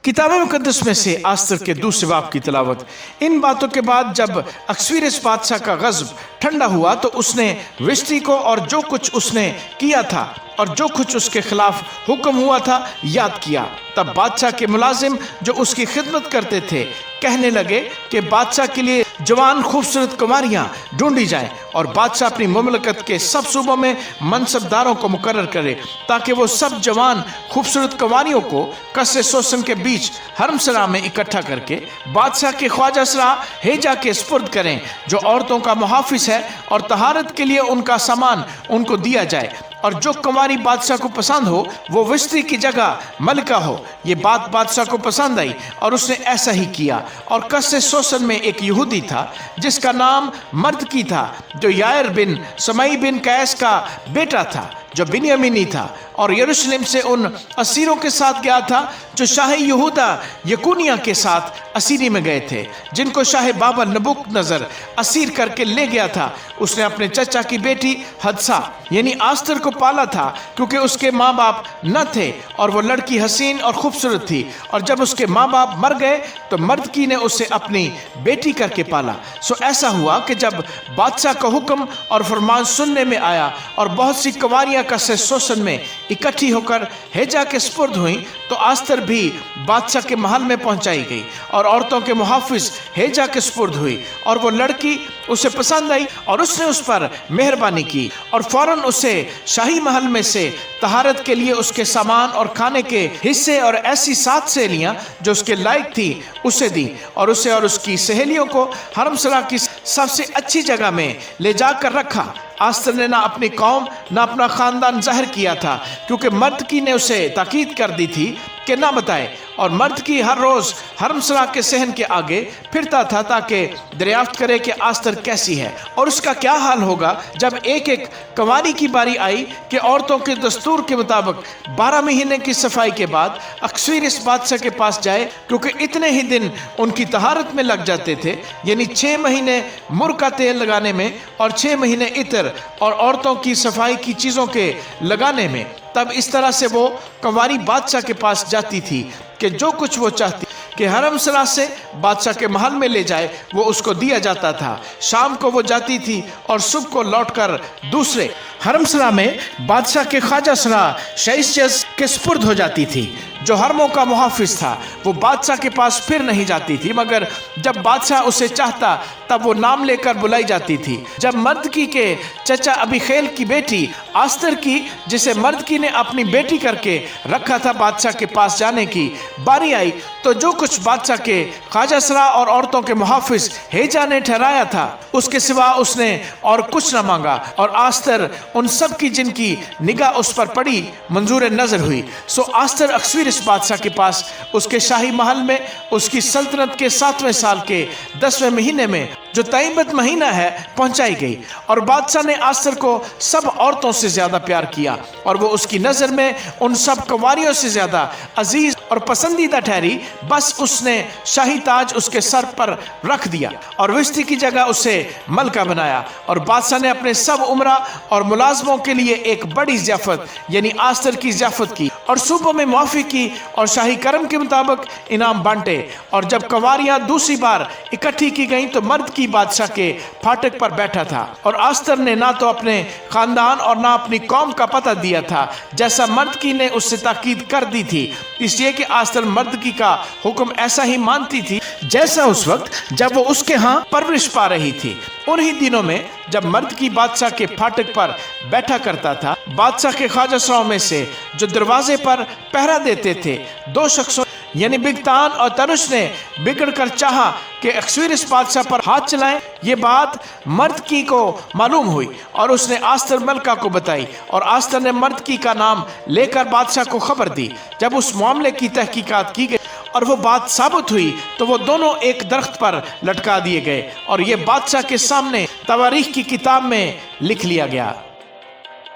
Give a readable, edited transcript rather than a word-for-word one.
किताब मुकद्दस में से आस्तर के दूसरे बाब की तिलावत। इन बातों के बाद जब अक्सवीरस बादशाह का गज़ब ठंडा हुआ तो उसने विश्ती को और जो कुछ उसने किया था और जो कुछ उसके खिलाफ हुक्म हुआ था याद किया। तब बादशाह के मुलाजिम जो उसकी खिदमत करते थे कहने लगे कि बादशाह के लिए जवान खूबसूरत कुमारियां ढूंढी जाएं और बादशाह अपनी मुमलकत के सब सूबों में मनसबदारों को मुकर्रर करे ताकि वो सब जवान खूबसूरत कुमारियों को कसरे सोसन के बीच हरमसरा में इकट्ठा करके बादशाह के ख्वाजा सरा हेजा के स्पुर्द करें जो औरतों का मुहाफिज है, और तहारत के लिए उनका सामान उनको दिया जाए, और जो कुमारी बादशाह को पसंद हो वो विस्ती की जगह मलिका हो। ये बात बादशाह को पसंद आई और उसने ऐसा ही किया। और कसरे सोसन में एक यहूदी था जिसका नाम मर्दकी था, जो यायर बिन समई बिन कैस का बेटा था, जो बिन्यामीनी था, और यरूशलेम से उन असीरों के साथ गया था जो शाह यहूदा यकुनिया के साथ असीरी में गए थे, जिनको शाह बाबल नबूकदनेस्सर असीर करके ले गया था। उसने अपने चचा की बेटी हदसा यानी आस्तर को पाला था क्योंकि उसके माँ बाप न थे और वो लड़की हसीन और खूबसूरत थी, और जब उसके माँ बाप मर गए तो मर्दकी ने उसे अपनी बेटी करके पाला। सो ऐसा हुआ कि जब बादशाह का हुक्म और फरमान सुनने में आया और बहुत सी कुंवारियां कसरे सोसन में इकट्ठी होकर हेजा के स्पुर्द हुई तो आस्तर भी बादशाह के महल में पहुंचाई गई और औरतों के मुहाफिज हेजा के स्पुर्द हुई, और वो लड़की उसे पसंद आई और उसने उस पर मेहरबानी की और फौरन उसे शाही महल में से तहारत के लिए उसके सामान और खाने के हिस्से और ऐसी 7 सहेलियां जो उसके लायक थी उसे दी, और उसे और उसकी सहेलियों को हरमसरा की सबसे अच्छी जगह में ले जाकर रखा। आस्तर ने ना अपनी कौम ना अपना खानदान जाहिर किया था क्योंकि मर्दकी ने उसे ताकीद कर दी थी कि ना बताए, और मर्दकी हर रोज हरमसरा के सहन के आगे फिरता था ताकि दरियाफ्त करे कि आस्तर कैसी है और उसका क्या हाल होगा जब एक एक कुंवारी की बारी आई कि औरतों के दस्तूर के मुताबिक 12 महीने की सफाई के बाद अक्सवीरस बादशाह के पास जाए, क्योंकि इतने ही दिन उनकी तहारत में लग जाते थे, यानी 6 महीने मुर का तेल लगाने में और 6 महीने इतर और औरतों की सफाई की चीज़ों के लगाने में। तब इस तरह से वो कुंवारी बादशाह के पास जाती थी कि जो कुछ वो चाहती कि हरमसरा से बादशाह के महल में ले जाए वो उसको दिया जाता था। शाम को वो जाती थी और सुबह को लौटकर दूसरे हरमसरा में बादशाह के ख्वाजा सरा शईशजस के स्पुर्द हो जाती थी। जो हरमों का मुहाफिज था वो बादशाह के पास फिर नहीं जाती थी, मगर जब बादशाह उसे चाहता तब वो नाम लेकर बुलाई जाती थी। जब मर्दकी के चचा अबीखेल की बेटी आस्तर की, जिसे मर्दकी ने अपनी बेटी करके रखा था, बादशाह के पास जाने की बारी आई तो जो कुछ बादशाह के ख्वाजा सरा और औरतों के मुहाफिज हेजा ने ठहराया था उसके सिवा उसने और कुछ न मांगा, और आस्तर उन सब की जिनकी निगाह उस पर पड़ी मंजूर नजर हुई। सो आस्तर अक्सवीरस बादशाह के पास उसके शाही महल में उसकी सल्तनत के 7वें साल के 10वें महीने में जो तईबत महीना है पहुंचाई गई, और बादशाह ने आस्तर को सब औरतों से ज्यादा प्यार किया और वो उसकी नजर में उन सब कुंवारियों से ज्यादा अजीज और पसंदीदा ठहरी। बस उसने शाही ताज उसके सर पर रख दिया और विस्ती की जगह उसे मलका बनाया, और बादशाह ने अपने सब उमरा और मुलाजमों के लिए एक बड़ी ज़ियाफत यानी आस्तर की ज़ियाफत की और सूबों में मुआफ़ी की और शाही करम के मुताबिक इनाम बांटे। और जब कुंवारियां दूसरी बार इकट्ठी की गईं तो मर्द की बादशाह के फाटक पर बैठा था, और आस्तर ने ना तो अपने खानदान और ना अपनी कौम का पता दिया था जैसा मर्दकी ने उससे ताकीद कर दी थी, इसलिए कि आस्तर मर्दकी का हुक्म ऐसा ही मानती थी जैसा उस वक्त जब वो उसके यहाँ परवरिश पा रही थी। उन्हीं दिनों में जब मर्द की बादशाह के फाटक पर बैठा करता था, बादशाह के ख्वाजा सराओं में से जो दरवाजे पर पहरा देते थे 2 शख्सों यानी बिगतान और तनुष ने बिगड़ कर चाहा कि अक्सवीरस बादशाह पर हाथ चलाएं। ये बात मर्दकी को मालूम हुई और उसने आस्तर मलका को बताई, और आस्तर ने मर्दकी का नाम लेकर बादशाह को खबर दी। जब उस मामले की तहकीकात की गई और वो बात साबित हुई तो वो दोनों एक दरख्त पर लटका दिए गए, और ये बादशाह के सामने तवारीख की किताब में लिख लिया गया।